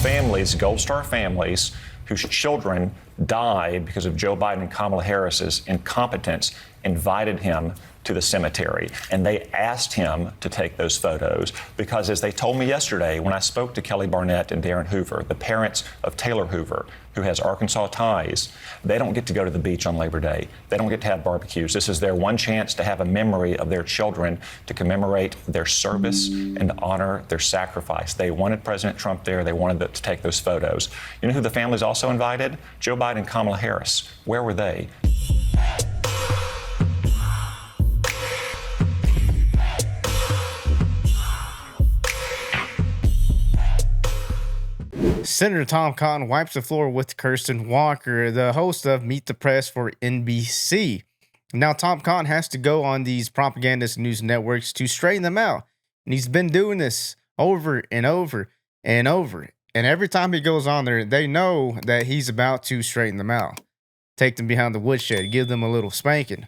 families, Gold Star families, whose children died because of Joe Biden and Kamala Harris's incompetence, invited him to the cemetery. And they asked him to take those photos because, as they told me yesterday, when I spoke to Kelly Barnett and Darren Hoover, the parents of Taylor Hoover, who has Arkansas ties, they don't get to go to the beach on Labor Day. They don't get to have barbecues. This is their one chance to have a memory of their children, to commemorate their service and honor their sacrifice. They wanted President Trump there. They wanted to take those photos. You know who the families also invited? Joe Biden and Kamala Harris. Where were they? Senator Tom Cotton wipes the floor with Kristen Welker, the host of Meet the Press for NBC. Now, Tom Cotton has to go on these propagandist news networks to straighten them out. And he's been doing this over and over and over. And every time he goes on there, they know that he's about to straighten them out. Take them behind the woodshed, give them a little spanking.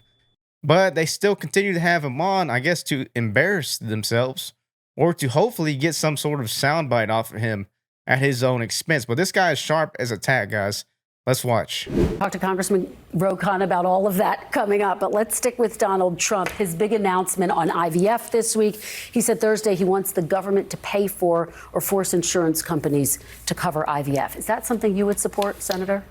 But they still continue to have him on, I guess, to embarrass themselves or to hopefully get some sort of soundbite off of him at his own expense. But this guy is sharp as a tack, guys. Let's watch. Talk to Congressman Rokan about all of that coming up. But let's stick with Donald Trump. His big announcement on IVF this week. He said Thursday he wants the government to pay for or force insurance companies to cover IVF. Is that something you would support, Senator?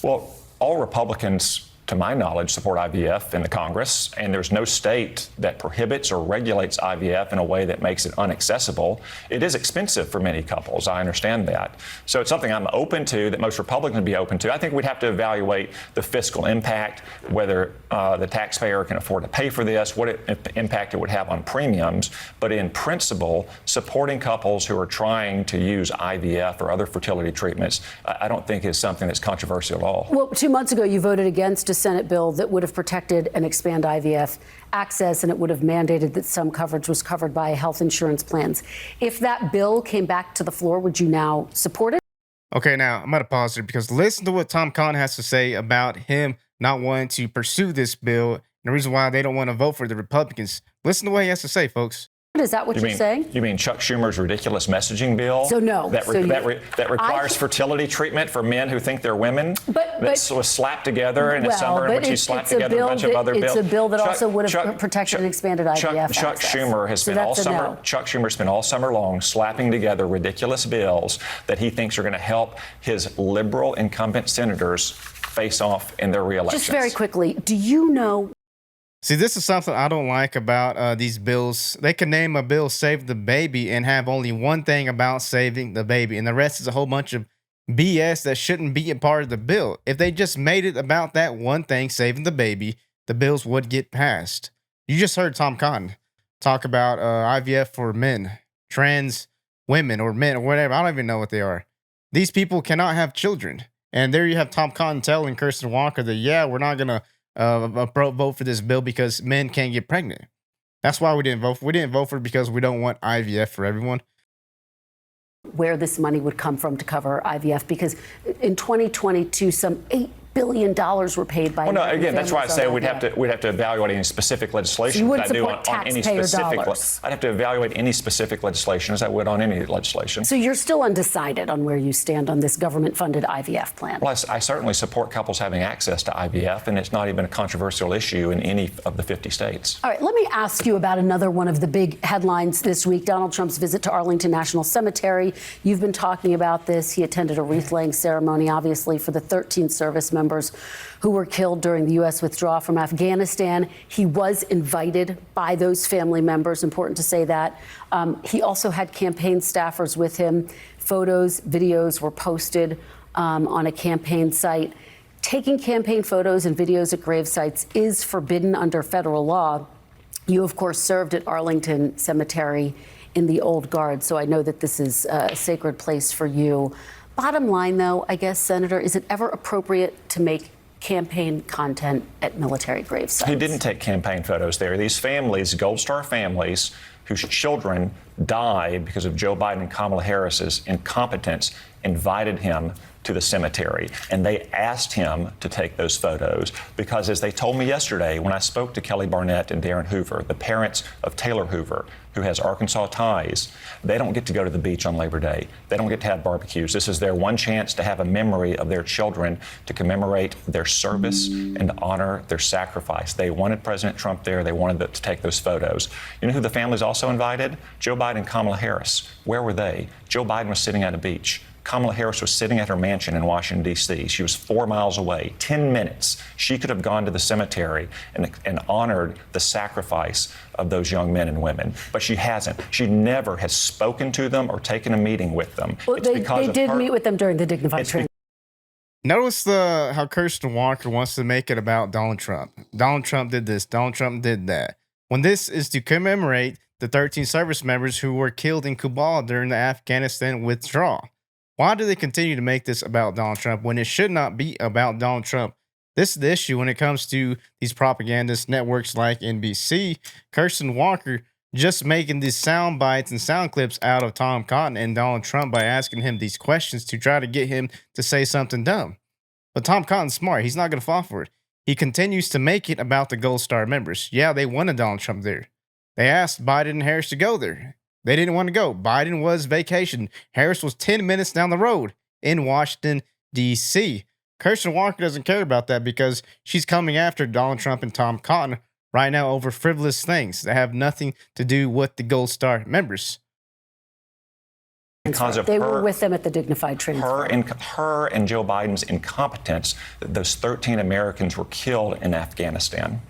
Well, all Republicans, to my knowledge, support IVF in the Congress, and there's no state that prohibits or regulates IVF in a way that makes it inaccessible. It is expensive for many couples. I understand that. So it's something I'm open to, that most Republicans would be open to. I think we'd have to evaluate the fiscal impact, whether the taxpayer can afford to pay for this, what impact it would have on premiums. But in principle, supporting couples who are trying to use IVF or other fertility treatments, I don't think is something that's controversial at all. Well, 2 months ago, you voted against a Senate bill that would have protected and expanded IVF access, and it would have mandated that some coverage was covered by health insurance plans. If that bill came back to the floor, would you now support it? Okay, now I'm going to pause here because listen to what Tom Cotton has to say about him not wanting to pursue this bill and the reason why they don't want to vote for the Republicans. Listen to what he has to say, folks. Is that what you're saying? You mean Chuck Schumer's ridiculous messaging bill? So no. That requires fertility treatment for men who think they're women? That was slapped together in the summer in which he slapped together a bunch of other bills. It's a bill that also would have protected and expanded IVF Chuck access. Schumer has spent all summer. Chuck Schumer spent all summer long slapping together ridiculous bills that he thinks are going to help his liberal incumbent senators face off in their reelections. Just very quickly, do you know? See, this is something I don't like about these bills. They can name a bill Save the Baby and have only one thing about saving the baby, and the rest is a whole bunch of BS that shouldn't be a part of the bill. If they just made it about that one thing, saving the baby, the bills would get passed. You just heard Tom Cotton talk about IVF for men, trans women, or men, or whatever. I don't even know what they are. These people cannot have children. And there you have Tom Cotton telling Kristen Welker that, yeah, we're not going to vote for this bill because men can't get pregnant. That's why we didn't vote. We didn't vote for it because we don't want IVF for everyone. Where this money would come from to cover IVF, because in 2022, some $8 billion were paid by. Well, no, again, that's why I say we'd have to evaluate any specific legislation. So you wouldn't I do support on any specific. dollars. I'd have to evaluate any specific legislation as I would on any legislation. So you're still undecided on where you stand on this government-funded IVF plan. Well, I certainly support couples having access to IVF, and it's not even a controversial issue in any of the 50 states. All right, let me ask you about another one of the big headlines this week, Donald Trump's visit to Arlington National Cemetery. You've been talking about this. He attended a wreath-laying ceremony, obviously, for the 13 service members who were killed during the U.S. withdrawal from Afghanistan. He was invited by those family members, important to say that. He also had campaign staffers with him. Photos, videos were posted on a campaign site. Taking campaign photos and videos at grave sites is forbidden under federal law. You, of course, served at Arlington Cemetery in the Old Guard, so I know that this is a sacred place for you. Bottom line, though, I guess, Senator, is it ever appropriate to make campaign content at military grave sites? He didn't take campaign photos there. These families, Gold Star families, whose children die because of Joe Biden and Kamala Harris's incompetence, invited him to the cemetery. And they asked him to take those photos because, as they told me yesterday when I spoke to Kelly Barnett and Darren Hoover, the parents of Taylor Hoover, who has Arkansas ties, they don't get to go to the beach on Labor Day. They don't get to have barbecues. This is their one chance to have a memory of their children, to commemorate their service and honor their sacrifice. They wanted President Trump there. They wanted to take those photos. You know who the families also invited? Joe Biden and Kamala Harris. Where were they? Joe Biden was sitting at a beach. Kamala Harris was sitting at her mansion in Washington, D.C. She was 4 miles away. 10 minutes. She could have gone to the cemetery and honored the sacrifice of those young men and women. But she hasn't. She never has spoken to them or taken a meeting with them. Well, they did meet with them during the dignified training. Notice how Kristen Welker wants to make it about Donald Trump. Donald Trump did this. Donald Trump did that. When this is to commemorate the 13 service members who were killed in Kabul during the Afghanistan withdrawal. Why do they continue to make this about Donald Trump when it should not be about Donald Trump? This is the issue when it comes to these propagandist networks like NBC. Kristen Welker just making these sound bites and sound clips out of Tom Cotton and Donald Trump by asking him these questions to try to get him to say something dumb. But Tom Cotton's smart. He's not going to fall for it. He continues to make it about the Gold Star members. Yeah, they wanted Donald Trump there. They asked Biden and Harris to go there. They didn't want to go. Biden was vacation. Harris was 10 minutes down the road in Washington, D.C. Kristen Welker doesn't care about that because she's coming after Donald Trump and Tom Cotton right now over frivolous things that have nothing to do with the Gold Star members. Because of they were with them at the dignified training. Her and Joe Biden's incompetence, those 13 Americans were killed in Afghanistan.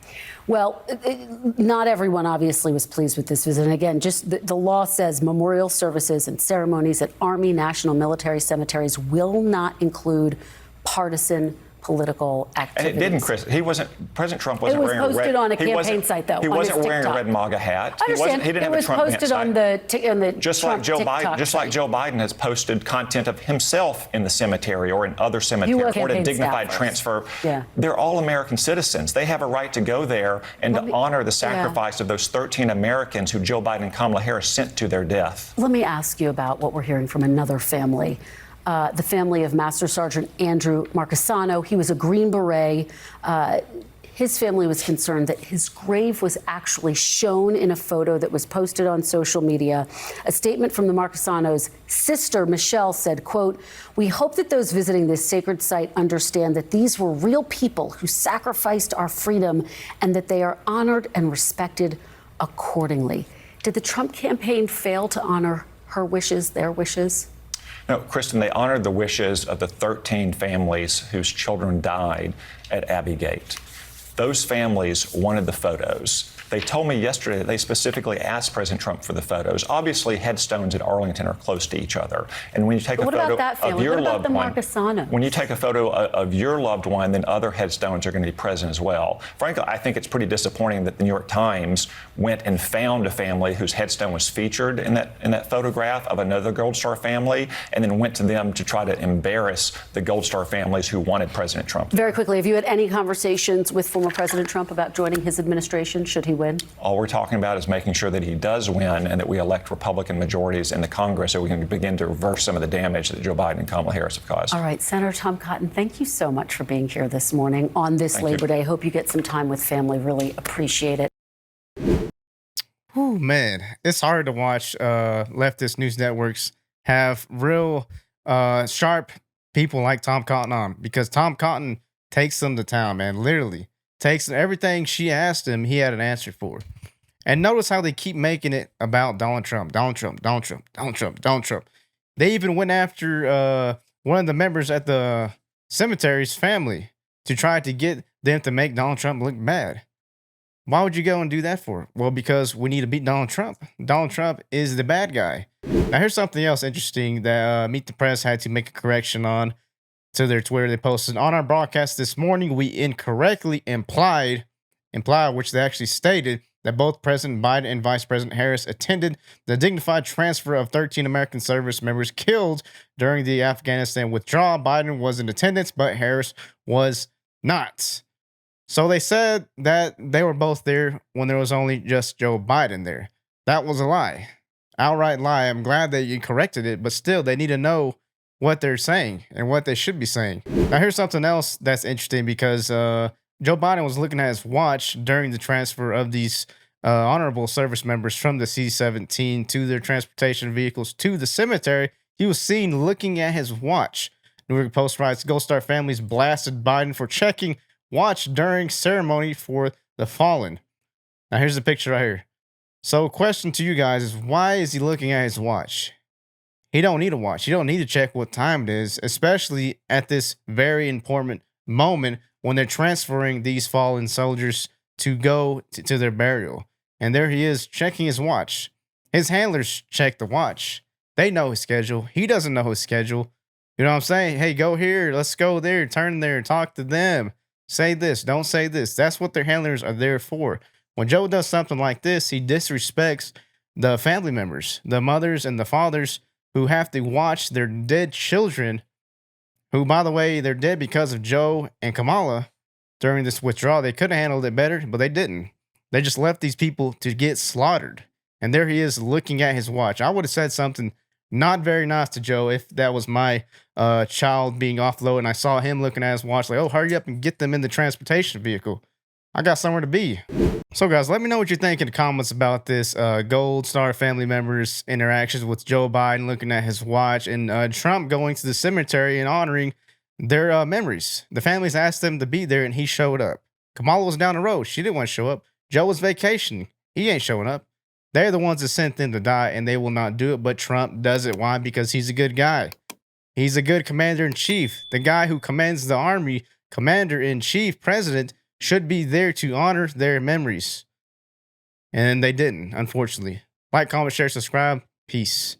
Well, not everyone obviously was pleased with this visit. And again, just the law says memorial services and ceremonies at Army, national, military cemeteries will not include partisan political activities. And it didn't, Chris. President Trump wasn't wearing a red. It was posted on a campaign site, though. He wasn't wearing a red MAGA hat. I understand. He didn't have a Trump hat. It was posted on the just Trump like Joe TikTok Biden, just like Joe Biden has posted content of himself in the cemetery or in other cemeteries or at a dignified transfer. Yeah. They're all American citizens. They have a right to go there and to honor the sacrifice of those 13 Americans who Joe Biden and Kamala Harris sent to their death. Let me ask you about what we're hearing from another family. The family of Master Sergeant Andrew Marchesano. He was a Green Beret. His family was concerned that his grave was actually shown in a photo that was posted on social media. A statement from the Marchesanos' sister, Michelle, said, quote, "We hope that those visiting this sacred site understand that these were real people who sacrificed our freedom and that they are honored and respected accordingly." Did the Trump campaign fail to honor her wishes, their wishes? No, Kristen, they honored the wishes of the 13 families whose children died at Abbey Gate. Those families wanted the photos. They told me yesterday that they specifically asked President Trump for the photos. Obviously, headstones in Arlington are close to each other. And when you take a photo of your loved one, when you take a photo of your loved one, then other headstones are going to be present as well. Frankly, I think it's pretty disappointing that the New York Times went and found a family whose headstone was featured in that photograph of another Gold Star family, and then went to them to try to embarrass the Gold Star families who wanted President Trump. Very quickly, have you had any conversations with former President Trump about joining his administration should he win? All we're talking about is making sure that he does win and that we elect Republican majorities in the Congress so we can begin to reverse some of the damage that Joe Biden and Kamala Harris have caused. All right, Senator Tom Cotton, thank you so much for being here this morning on this Labor Day. Hope you get some time with family. Really appreciate it. Oh, man. It's hard to watch leftist news networks have real sharp people like Tom Cotton on, because Tom Cotton takes them to town, man. Literally. Takes everything she asked him, he had an answer for. And notice how they keep making it about Donald Trump, Donald Trump, Donald Trump, Donald Trump, Donald Trump. They even went after one of the members at the cemetery's family to try to get them to make Donald Trump look bad. Why would you go and do that for? Well, because we need to beat Donald Trump. Donald Trump is the bad guy. Now, here's something else interesting that Meet the Press had to make a correction on. To their Twitter, they posted, "On our broadcast this morning, we incorrectly implied, which they actually stated, that both President Biden and Vice President Harris attended the dignified transfer of 13 American service members killed during the Afghanistan withdrawal. Biden was in attendance, but Harris was not." So they said that they were both there when there was only just Joe Biden there. That was a lie. outright lie. I'm glad that you corrected it, but still, they need to know what they're saying and what they should be saying. Now, here's something else that's interesting because Joe Biden was looking at his watch during the transfer of these honorable service members from the C-17 to their transportation vehicles to the cemetery. He was seen looking at his watch. New York Post writes, Gold Star families blasted Biden for checking watch during ceremony for the fallen. Now, here's the picture right here. So, question to you guys is, why is he looking at his watch? He don't need a watch. He don't need to check what time it is, especially at this very important moment when they're transferring these fallen soldiers to go to their burial. And there he is checking his watch. His handlers check the watch. They know his schedule. He doesn't know his schedule. You know what I'm saying? Hey, go here. Let's go there. Turn there. Talk to them. Say this. Don't say this. That's what their handlers are there for. When Joe does something like this, he disrespects the family members, the mothers and the fathers who have to watch their dead children, who, by the way, they're dead because of Joe and Kamala during this withdrawal. They could have handled it better, but they didn't. They just left these people to get slaughtered. And there he is looking at his watch. I would have said something not very nice to Joe if that was my child being offloaded and I saw him looking at his watch like, oh, hurry up and get them in the transportation vehicle. I got somewhere to be. So, guys, let me know what you think in the comments about this Gold Star family members' interactions with Joe Biden looking at his watch and Trump going to the cemetery and honoring their memories. The families asked them to be there, and he showed up. Kamala was down the road. She didn't want to show up. Joe was vacationing. He ain't showing up. They're the ones that sent them to die, and they will not do it, but Trump does it. Why? Because he's a good guy. He's a good commander-in-chief. The guy who commands the army, commander-in-chief, president, should be there to honor their memories. And they didn't, unfortunately. Like, comment, share, subscribe. Peace.